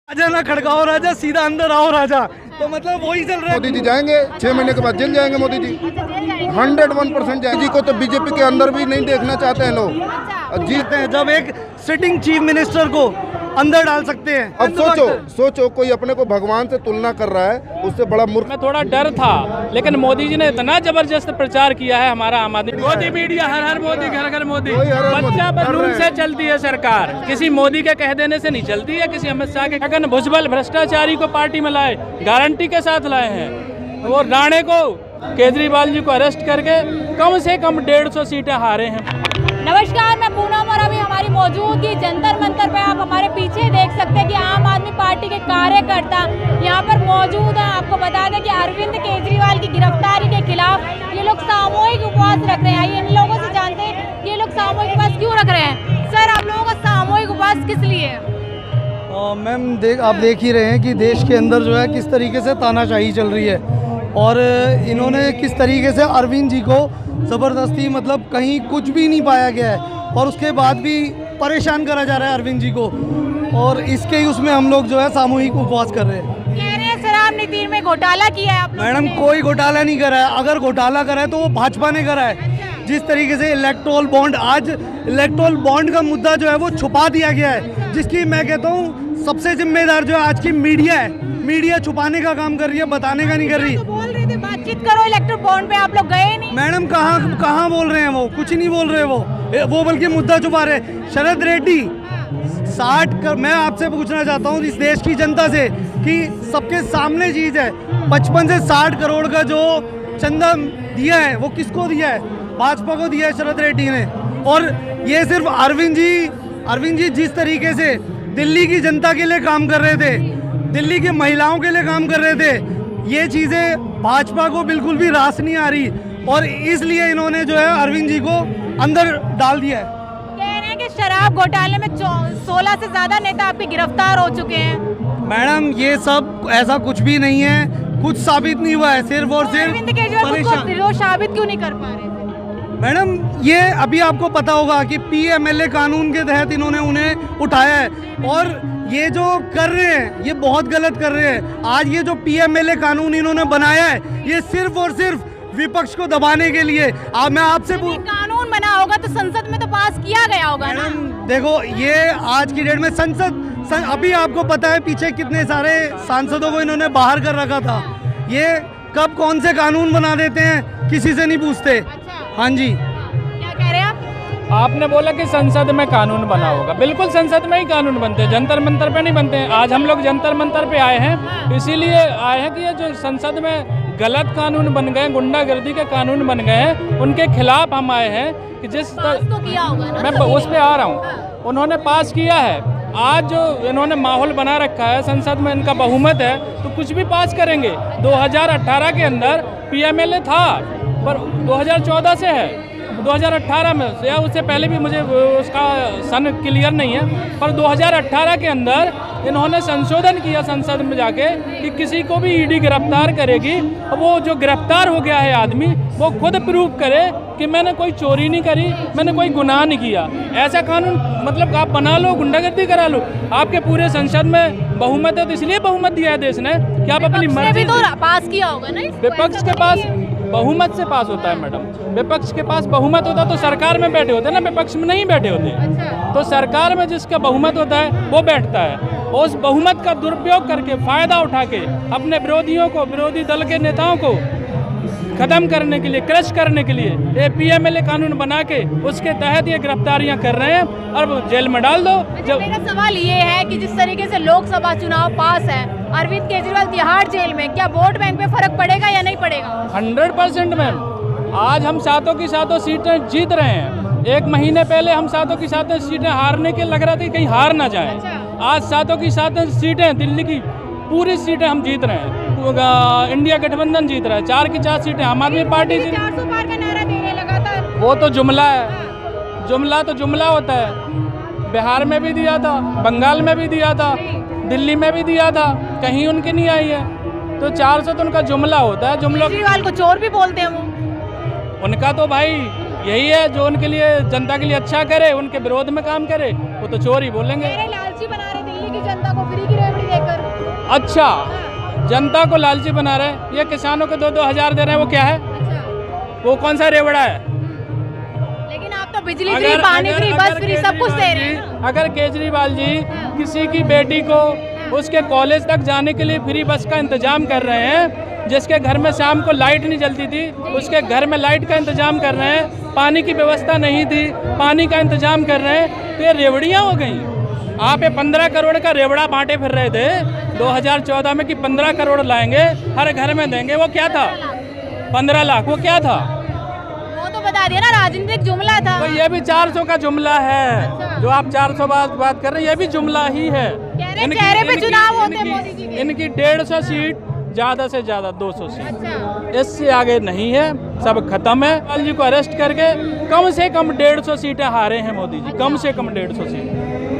राजा ना खड़काओ राजा, सीधा अंदर आओ राजा। तो मतलब वही चल रहा है। मोदी जी जाएंगे 6 महीने के बाद जेल जाएंगे मोदी जी, 101% जाएंगे। जी को तो बीजेपी के अंदर भी नहीं देखना चाहते हैं लोग। जीतते हैं जब एक सिटिंग चीफ मिनिस्टर को अंदर डाल सकते हैं। अब सोचो कोई अपने को भगवान से तुलना कर रहा है, उससे बड़ा मूर्ख। में थोड़ा डर था, लेकिन मोदी जी ने इतना जबरदस्त प्रचार किया है हमारा आम आदमी। मोदी मीडिया, हर हर मोदी, घर घर मोदी। बच्चा बलून से चलती है सरकार, किसी मोदी के कह देने से नहीं चलती है। किसी अमित शाह के अगर भुजबल भ्रष्टाचारी को पार्टी में लाए, गारंटी के साथ लाए हैं। वो राणे को, केजरीवाल जी को अरेस्ट करके कम से कम 150 सीटें हारे हैं। नमस्कार, मैं पूनम और अभी हमारी मौजूदगी जंतर मंतर पे आप हमारे पीछे देख सकते हैं कि आम आदमी पार्टी के कार्यकर्ता यहाँ पर मौजूद हैं। आपको बता दें कि अरविंद केजरीवाल की गिरफ्तारी के खिलाफ ये लोग सामूहिक उपवास रख रहे हैं। आइए इन लोगों से जानते हैं ये लोग सामूहिक उपवास क्यों रख रहे हैं। सर, आप लोगों का सामूहिक उपवास किस लिए? मैम आप देख ही रहे हैं कि देश के अंदर जो है किस तरीके से तानाशाही चल रही है, और इन्होंने किस तरीके से अरविंद जी को ज़बरदस्ती, मतलब कहीं कुछ भी नहीं पाया गया है और उसके बाद भी परेशान करा जा रहा है अरविंद जी को, और इसके उसमें हम लोग जो है सामूहिक उपवास कर रहे हैं। कह रहे हैं शराब नीति में घोटाला किया है आप लोगों मैडम, ने। कोई घोटाला नहीं करा है। अगर घोटाला करा है तो वो भाजपा ने करा है। जिस तरीके से इलेक्टोरल बॉन्ड, आज इलेक्टोरल बॉन्ड का मुद्दा जो है वो छुपा दिया गया है, जिसकी मैं कहता हूँ सबसे जिम्मेदार जो है आज की मीडिया है। मीडिया छुपाने का काम कर रही है, बताने का नहीं कर रही। तो बोल रहे थे बातचीत करो इलेक्टोरल बॉन्ड पे, आप लोग गए नहीं। मैडम कहाँ बोल रहे हैं, वो कुछ नहीं बोल रहे वो बल्कि मुद्दा छुपा रहे। शरद रेड्डी 60 मैं आपसे पूछना चाहता हूँ इस देश की जनता से कि सबके सामने चीज़ है, 55 से 60 करोड़ का जो चंदा दिया है वो किसको दिया है? भाजपा को दिया है शरद रेड्डी ने। और ये सिर्फ अरविंद जी जिस तरीके से दिल्ली की जनता के लिए काम कर रहे थे, दिल्ली की महिलाओं के लिए काम कर रहे थे, ये चीज़ें भाजपा को बिल्कुल भी रास नहीं आ रही, और इसलिए इन्होंने जो है अरविंद जी को अंदर डाल दिया है। कह रहे हैं कि शराब घोटाले में 16 से ज़्यादा नेता आपके गिरफ्तार हो चुके हैं। मैडम, ये सब ऐसा कुछ भी नहीं है, कुछ साबित नहीं हुआ है। सिर्फ और सिर्फ अरविंद केजरीवाल को साबित क्यों नहीं कर पा रहे थे? मैडम, ये अभी आपको पता होगा कि PMLA कानून के तहत इन्होंने उन्हें उठाया है, और ये जो कर रहे हैं ये बहुत गलत कर रहे हैं। आज ये जो PMLA कानून इन्होंने बनाया है ये सिर्फ और सिर्फ विपक्ष को दबाने के लिए। मैं आपसे कानून बना होगा तो संसद में तो पास किया गया होगा ना। देखो, ये आज की डेट में अभी आपको पता है पीछे कितने सारे सांसदों को इन्होंने बाहर कर रखा था। ये कब कौन से कानून बना देते हैं किसी से नहीं पूछते। अच्छा। हाँ जी, क्या कह रहे हैं आप? आपने बोला कि संसद में कानून बना होगा, बिल्कुल संसद में ही कानून बनते हैं, जंतर मंतर पे नहीं बनते हैं। आज हम लोग जंतर मंतर पे आए हैं, इसीलिए आए हैं कि ये जो संसद में गलत कानून बन गए, गुंडागर्दी के कानून बन गए हैं, उनके खिलाफ हम आए हैं कि जिस तो किया होगा ना। मैं उस पर आ रहा हूँ, उन्होंने पास किया है। आज जो इन्होंने माहौल बना रखा है, संसद में इनका बहुमत है तो कुछ भी पास करेंगे। 2018 के अंदर PMLA था, पर 2014 से है, 2018 में या उससे पहले भी, मुझे उसका सन क्लियर नहीं है, पर 2018 के अंदर इन्होंने संशोधन किया संसद में जाके कि किसी को भी ED गिरफ्तार करेगी, वो जो गिरफ्तार हो गया है आदमी वो खुद प्रूव करे कि मैंने कोई चोरी नहीं करी, मैंने कोई गुनाह नहीं किया। ऐसा कानून मतलब आप बना लो, गुंडागर्दी करा लो। आपके पूरे संसद में बहुमत है तो इसलिए बहुमत दिया है देश ने कि आप अपनी मर्जी तो पास किया होगा ना। विपक्ष के पास बहुमत से पास होता है मैडम। विपक्ष के पास बहुमत होता तो सरकार में बैठे होते ना, विपक्ष में नहीं बैठे होते। अच्छा। तो सरकार में जिसका बहुमत होता है वो बैठता है, और उस बहुमत का दुरुपयोग करके, फायदा उठा के अपने विरोधियों को, विरोधी दल के नेताओं को खत्म करने के लिए, क्रश करने के लिए ये PMLA कानून बना के उसके तहत ये गिरफ्तारियां कर रहे हैं और जेल में डाल दो। जब मेरा सवाल ये है कि जिस तरीके से लोकसभा चुनाव पास है, अरविंद केजरीवाल तिहाड़ जेल में, क्या वोट बैंक पे फर्क पड़ेगा या नहीं पड़ेगा? 100% मैम। आज हम सातों की सातों सीटें जीत रहे हैं। 1 महीने पहले हम सातों की सातों सीटें हारने के लग रहा था, कहीं हार ना जाए। आज सातों की सातों सीटें, दिल्ली की पूरी सीटें हम जीत रहे हैं। इंडिया गठबंधन जीत रहा है, 4 की 4 सीटें आम आदमी पार्टी जीत। 400 पार का नारा दे रहे लगातार। वो तो जुमला है, जुमला तो जुमला होता है। बिहार में भी दिया था, बंगाल में भी दिया था, दिल्ली में भी दिया था, कहीं उनकी नहीं आई है। तो 400 तो उनका जुमला होता है। जुमला केजरीवाल को चोर भी बोलते हैं वो। उनका तो भाई यही है, जो उनके लिए, जनता के लिए अच्छा करे, उनके विरोध में काम करे, वो तो चोर ही बोलेंगे। लालची बना रहे दिल्ली की जनता को, फ्री की रेवड़ी देकर। अच्छा, जनता को लालची बना रहे हैं। ये किसानों को 2-2 हज़ार दे रहे हैं, वो क्या है? वो कौन सा रेवड़ा है? लेकिन आप तो बिजली फ्री, पानी फ्री, बस फ्री सब कुछ दे रहे हैं। अगर केजरीवाल जी किसी की बेटी को उसके कॉलेज तक जाने के लिए फ्री बस का इंतजाम कर रहे हैं, जिसके घर में शाम को लाइट नहीं जलती थी उसके घर में लाइट का इंतजाम कर रहे हैं, पानी की व्यवस्था नहीं थी पानी का इंतजाम कर रहे हैं, तो ये रेवड़ियाँ हो गई। आप ये 15 करोड़ का रेवड़ा बांटे फिर रहे थे 2014 में कि 15 करोड़ लाएंगे हर घर में देंगे, वो क्या था? 15 लाख, वो क्या था? वो तो बता दिया ना, राजनीतिक जुमला था। तो ये भी 400 का जुमला है। जो आप 400 बात कर रहे हैं, ये भी जुमला ही है। चेहरे पे चुनाव होते हैं मोदी जी के। इनकी 150 सीट, ज़्यादा से ज़्यादा 200 सीट, अच्छा, इससे आगे नहीं है, सब खत्म है। लाल जी को अरेस्ट करके कम से कम 150 सीटें हारे हैं मोदी जी, कम से कम 150 सीट।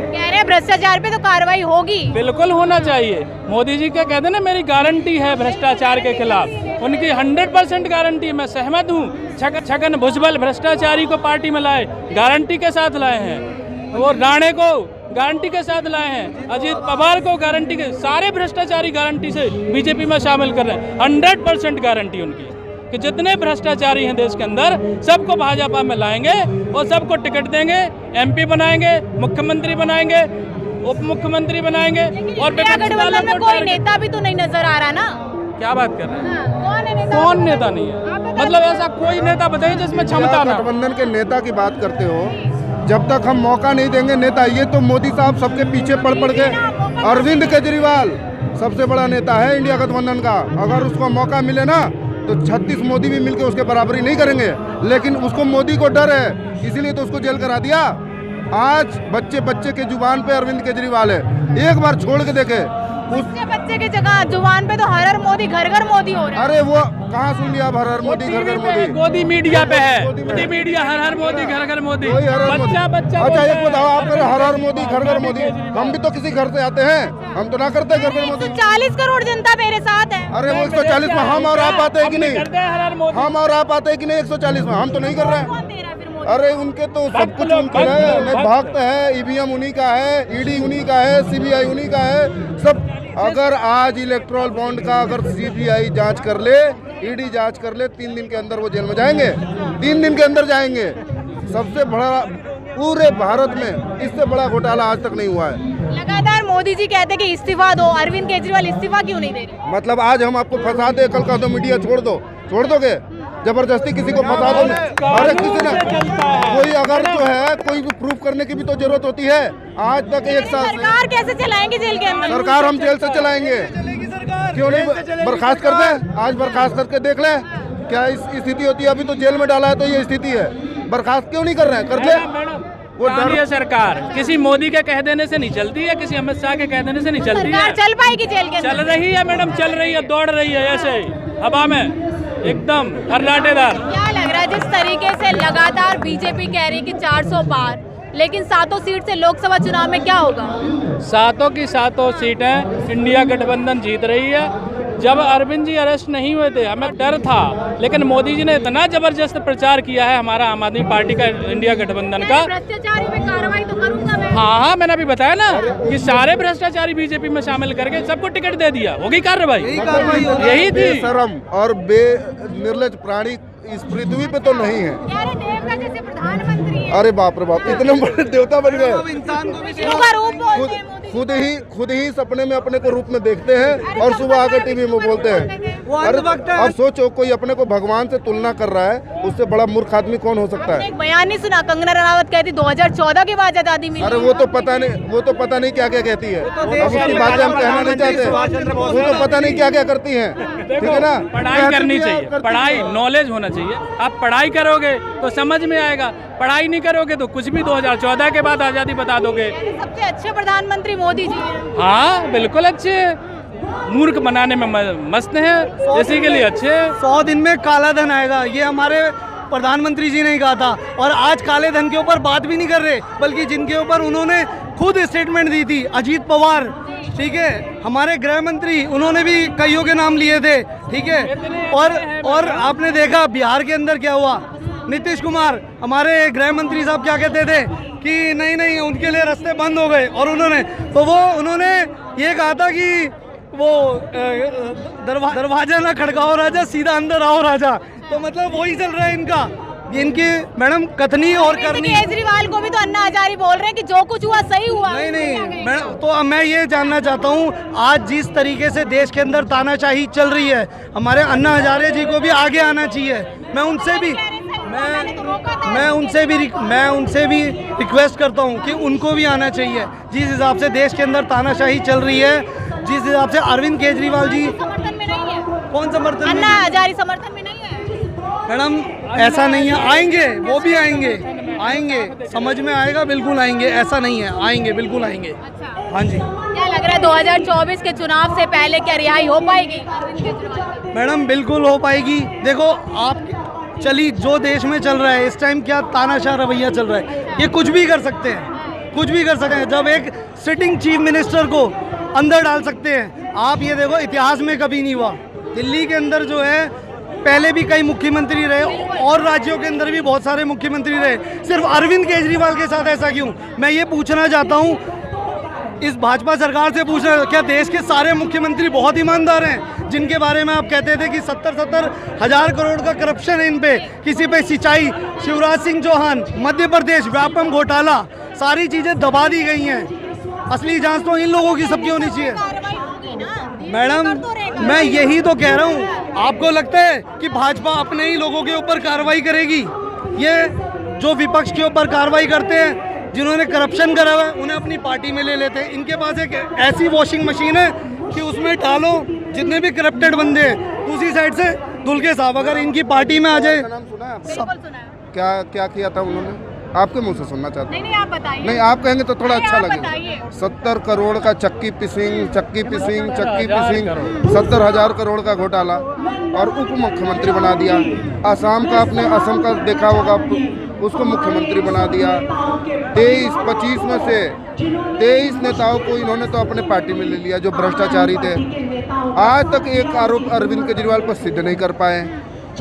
कह रहे हैं भ्रष्टाचार पे तो कार्रवाई होगी। बिल्कुल होना चाहिए। मोदी जी क्या कहते हैं ना, मेरी गारंटी है भ्रष्टाचार के खिलाफ, उनकी 100% गारंटी, मैं सहमत हूँ। छगन भुजबल भ्रष्टाचारी को पार्टी में लाए, गारंटी के साथ लाए हैं। वो राणे को गारंटी के साथ लाए हैं, अजीत पवार को गारंटी के, सारे भ्रष्टाचारी गारंटी से बीजेपी में शामिल कर रहे हैं। 100% गारंटी उनकी कि जितने भ्रष्टाचारी हैं देश के अंदर सबको भाजपा में लाएंगे और सबको टिकट देंगे, MP बनाएंगे, मुख्यमंत्री बनाएंगे, उप मुख्यमंत्री बनाएंगे। और गठबंधन में कोई नेता भी तो नहीं नजर आ रहा ना। क्या बात कर रहे हैं? कौन है नेता? कौन नेता नहीं है? मतलब ऐसा कोई नेता बताइए जिसमें क्षमता ना। गठबंधन के नेता की बात करते हो, जब तक हम मौका नहीं देंगे नेता, ये तो मोदी साहब सबके पीछे पड़ के, अरविंद केजरीवाल सबसे बड़ा नेता है इंडिया गठबंधन का। अगर उसको मौका मिले ना तो 36 मोदी भी मिलके उसके बराबरी नहीं करेंगे, लेकिन उसको मोदी को डर है, इसीलिए तो उसको जेल करा दिया। आज बच्चे बच्चे के जुबान पे अरविंद केजरीवाल है, एक बार छोड़ के देखे। बच्चे के जगह जुबान पे तो हर हर मोदी, घर घर मोदी हो रहा है। अरे वो कहाँ सुन लिया, हर हर मोदी, घर घर मोदी, मोदी मीडिया पे है, मोदी मीडिया, हर हर मोदी, घर घर मोदी, बच्चा बच्चा। अच्छा एक बताओ, आप हर हर मोदी, घर घर मोदी, हम भी तो किसी घर से आते हैं, हम तो ना करते घर घर मोदी। 140 करोड़ जनता मेरे साथ है। अरे वो 140 में हम और आप आते हैं कि नहीं? हम और आप आते हैं कि नहीं 140 में? हम तो नहीं कर रहे हैं। अरे उनके तो सब कुछ उनके है, नहीं भक्त है, EVM उन्हीं का है, ED उन्हीं का है, CBI उन्हीं का है, सब। अगर आज इलेक्ट्रल बॉन्ड का अगर CBI जांच कर ले, ED जांच कर ले, 3 दिन के अंदर वो जेल में जाएंगे, 3 दिन के अंदर जाएंगे। सबसे बड़ा पूरे भारत में इससे बड़ा घोटाला आज तक नहीं हुआ है। लगातार मोदी जी कहते कि इस्तीफा दो, अरविंद केजरीवाल इस्तीफा क्यों नहीं दे रहे? मतलब आज हम आपको फंसा दे, कल कह दो मीडिया छोड़ दो, छोड़ दोगे? जबरदस्ती किसी को फंसा दो? अरे किसी ने कोई अगर जो है कोई भी प्रूफ करने की भी तो जरूरत होती है। आज तक एक साल सरकार कैसे चलाएंगे जेल के अंदर? सरकार हम जेल से चलाएंगे, क्यों नहीं बर्खास्त कर दें? आज बर्खास्त करके देख लें क्या स्थिति होती है। अभी तो जेल में डाला है तो ये स्थिति है, बर्खास्त क्यों नहीं कर रहे हैं? कर दे। वो डर सरकार किसी मोदी के कह देने से नहीं चलती है, किसी अमित शाह के कह देने से नहीं चलती है। चल पाएगी जेल के अंदर? चल रही है मैडम, चल रही है, दौड़ रही है ऐसे ही हवा में, एकदम हर्राटेदार। क्या लग रहा है जिस तरीके से लगातार बीजेपी कह रही कि 400 पार, लेकिन 7 सीट से लोकसभा चुनाव में क्या होगा? 7 की 7 सीटें इंडिया गठबंधन जीत रही है। जब अरविंद जी अरेस्ट नहीं हुए थे हमें डर था, लेकिन मोदी जी ने इतना जबरदस्त प्रचार किया है हमारा आम आदमी पार्टी का, इंडिया गठबंधन का। भ्रष्टाचारी में कार्रवाई तो करूंगा मैं। हाँ, मैंने अभी बताया ना कि सारे भ्रष्टाचारी बीजेपी में शामिल करके सबको टिकट दे दिया, होगी कार्रवाई, यही थी। शर्म और निर्लज प्राणी इस पृथ्वी पे तो नहीं है। देवता जैसे प्रधानमंत्री है। अरे बाप रे बाप, इतने बड़े देवता बन गए। खुद ही सपने में अपने को रूप में देखते हैं और सुबह आकर टीवी में बोलते हैं। अरे अब सोचो, कोई अपने को भगवान से तुलना कर रहा है, उससे बड़ा मूर्ख आदमी कौन हो सकता है? एक बयान नहीं सुना, कंगना रनावत कहती 2014 के बाद आजादी मिली। अरे वो तो पता नहीं क्या क्या कहती है, अब उसकी बातें हम कहना नहीं चाहते। वो तो पता नहीं क्या क्या करती है, ठीक है ना? पढ़ाई करनी चाहिए, पढ़ाई, नॉलेज होना चाहिए। आप पढ़ाई करोगे तो समझ में आएगा, पढ़ाई नहीं करोगे तो कुछ भी 2014 के बाद आजादी बता दोगे। सबसे अच्छे प्रधानमंत्री मोदी जी हैं। हाँ बिल्कुल अच्छे, मूर्ख बनाने में मस्त हैं, इसी के लिए अच्छे। 100 दिन में काला धन आएगा, ये हमारे प्रधानमंत्री जी ने कहा था। और आज काले धन के ऊपर बात भी नहीं कर रहे, बल्कि जिनके ऊपर उन्होंने खुद स्टेटमेंट दी थी, अजीत पवार, ठीक है, हमारे गृह मंत्री, उन्होंने भी कईयों के नाम लिए थे, ठीक है। और आपने देखा बिहार के अंदर क्या हुआ, नीतीश कुमार हमारे गृह मंत्री साहब क्या कहते थे कि नहीं उनके लिए रास्ते बंद हो गए, और उन्होंने ये कहा था कि वो दरवाजा ना खड़काओ राजा, सीधा अंदर आओ राजा। तो मतलब वही चल रहा है इनका, इनके मैडम कथनी और करनी। केजरीवाल को भी तो अन्ना हजारी बोल रहे हैं कि जो कुछ हुआ सही हुआ। नहीं मैं तो मैं ये जानना चाहता हूँ, आज जिस तरीके से देश के अंदर तानाशाही चल रही है, हमारे अन्ना हजारे जी को भी आगे आना चाहिए। मैं उनसे भी रिक्वेस्ट करता हूँ कि उनको भी आना चाहिए। जिस हिसाब से देश के अंदर तानाशाही चल रही है, जिस हिसाब से अरविंद केजरीवाल जी समर्थन में नहीं है। कौन समर्थन में? अन्ना हजारी समर्थन में नहीं है मैडम, ऐसा नहीं है, आएंगे, वो भी आएंगे, समझ में आएगा, बिल्कुल आएंगे, ऐसा नहीं है, आएंगे, बिल्कुल आएंगे। अच्छा। हाँ जी। क्या लग रहा है 2024 के चुनाव से पहले क्या रिहाई हो पाएगी अरविंद केजरीवाल? मैडम बिल्कुल हो पाएगी। देखो आप चली जो देश में चल रहा है इस टाइम, क्या तानाशाह रवैया चल रहा है, ये कुछ भी कर सकते हैं, कुछ भी कर सकते हैं। जब एक सिटिंग चीफ मिनिस्टर को अंदर डाल सकते हैं, आप ये देखो इतिहास में कभी नहीं हुआ। दिल्ली के अंदर जो है पहले भी कई मुख्यमंत्री रहे और राज्यों के अंदर भी बहुत सारे मुख्यमंत्री रहे, सिर्फ अरविंद केजरीवाल के साथ ऐसा क्यों? मैं ये पूछना चाहता हूँ, इस भाजपा सरकार से पूछना, क्या देश के सारे मुख्यमंत्री बहुत ईमानदार हैं, जिनके बारे में आप कहते थे कि 70 हज़ार करोड़ का करप्शन है इन पे, किसी पे सिंचाई, शिवराज सिंह चौहान, मध्य प्रदेश व्यापम घोटाला, सारी चीज़ें दबा दी गई हैं। असली जांच तो इन लोगों की सबकी होनी चाहिए। मैडम मैं यही तो कह रहा हूँ, आपको लगता है कि भाजपा अपने ही लोगों के ऊपर कार्रवाई करेगी? ये जो विपक्ष के ऊपर कार्रवाई करते हैं, जिन्होंने करप्शन करा हुआ है, उन्हें अपनी पार्टी में ले लेते हैं। इनके पास एक ऐसी वॉशिंग मशीन है कि उसमें डालो जितने भी करप्टेड बंदे हैं, दूसरी साइड से धुल के साफ। अगर इनकी पार्टी में आ जाए, नाम सुना है आपने? बिल्कुल सुना है। क्या क्या किया था उन्होंने? आपके मुंह से सुनना चाहते हैं। नहीं आप बताइए। नहीं, आप कहेंगे तो थोड़ा नहीं, अच्छा आप लगेगा। बताइए। 70 करोड़ का चक्की पिसिंग, 70,000 करोड़ का घोटाला और उप मुख्यमंत्री बना दिया। असम का देखा होगा, उसको मुख्यमंत्री बना दिया। 23-25 में से 23 नेताओं को इन्होंने तो अपने पार्टी में ले लिया जो भ्रष्टाचारी थे। आज तक एक आरोप अरविंद केजरीवाल पर सिद्ध नहीं कर पाए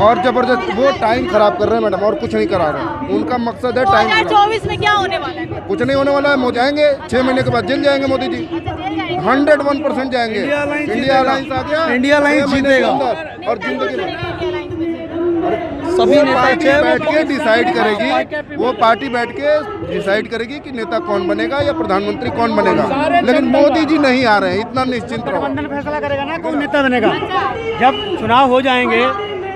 और जबरदस्त वो टाइम खराब कर रहे हैं मैडम, और कुछ नहीं करा रहे। उनका मकसद है टाइम। 2024 में क्या होने वाला है? कुछ नहीं होने वाला है, वो जाएंगे 6 महीने के बाद जेल जाएंगे मोदी जी। 101% जाएंगे। इंडिया अलायंस आ गया, इंडिया अलायंस जीतेगा और जिंदगी सभी पार्टी बैठ के डिसाइड करेगी, वो पार्टी बैठ के डिसाइड करेगी कि नेता कौन बनेगा या प्रधानमंत्री कौन बनेगा। लेकिन मोदी जी नहीं आ रहे हैं, इतना निश्चिंत रहो। गठबंधन फैसला करेगा ना कौन नेता बनेगा। जब चुनाव हो जाएंगे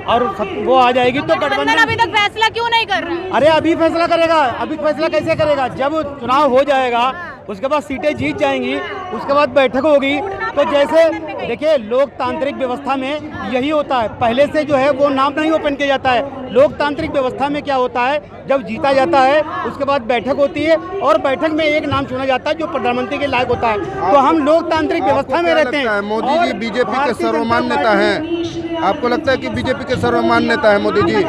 और वो आ जाएगी तो गठबंधन अभी तक फैसला क्यों नहीं कर रहा है? अरे अभी फैसला करेगा। अभी फैसला कैसे करेगा? जब चुनाव हो जाएगा उसके बाद सीटें जीत जाएंगी, उसके बाद बैठक होगी। तो जैसे देखिए लोकतांत्रिक व्यवस्था में यही होता है, पहले से जो है वो नाम नहीं ओपन किया जाता है। लोकतांत्रिक व्यवस्था में क्या होता है, जब जीता जाता है उसके बाद बैठक होती है और बैठक में एक नाम चुना जाता है जो प्रधानमंत्री के लायक होता है। तो हम लोकतांत्रिक व्यवस्था में रहते हैं। मोदी जी बीजेपी के सर्वमान्य नेता हैं। आपको लगता है कि बीजेपी के सर्वमान्य नेता है मोदी जी?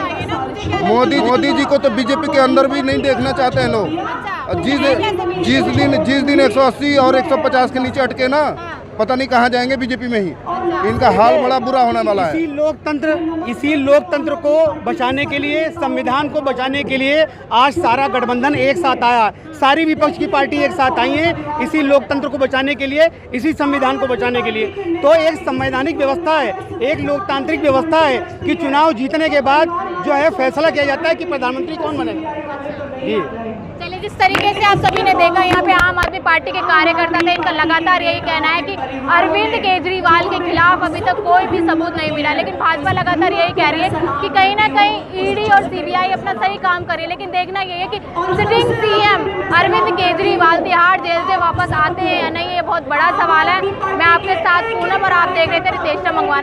मोदी जी को तो बीजेपी के अंदर भी नहीं देखना चाहते हैं लोग। जिस दिन 180 और 150 के नीचे अटके ना, पता नहीं कहाँ जाएंगे बीजेपी में ही। इनका हाल बड़ा बुरा होने वाला है। इसी लोकतंत्र को बचाने के लिए, संविधान को बचाने के लिए आज सारा गठबंधन एक साथ आया। सारी विपक्ष की पार्टी एक साथ आई है इसी लोकतंत्र को बचाने के लिए, इसी संविधान को बचाने के लिए। तो एक संवैधानिक व्यवस्था है, एक लोकतांत्रिक व्यवस्था है कि चुनाव जीतने के बाद जो है फैसला किया जाता है कि प्रधानमंत्री कौन बनेगा। जी चलिए, जिस तरीके से आप सभी ने देखा यहाँ पे आम आदमी पार्टी के कार्यकर्ता थे, इनका लगातार यही कहना है कि अरविंद केजरीवाल के खिलाफ अभी तक कोई भी सबूत नहीं मिला। लेकिन भाजपा लगातार यही कह रही है कि कहीं ना कहीं ईडी और सीबीआई अपना सही काम कर रही है। लेकिन देखना ये है कि sitting CM Arvind Kejriwal Tihar jail से वापस आते हैं या नहीं, ये बहुत बड़ा सवाल है। मैं आपके साथ पूनम और आप देख रहे थे रितेश मंगवाना।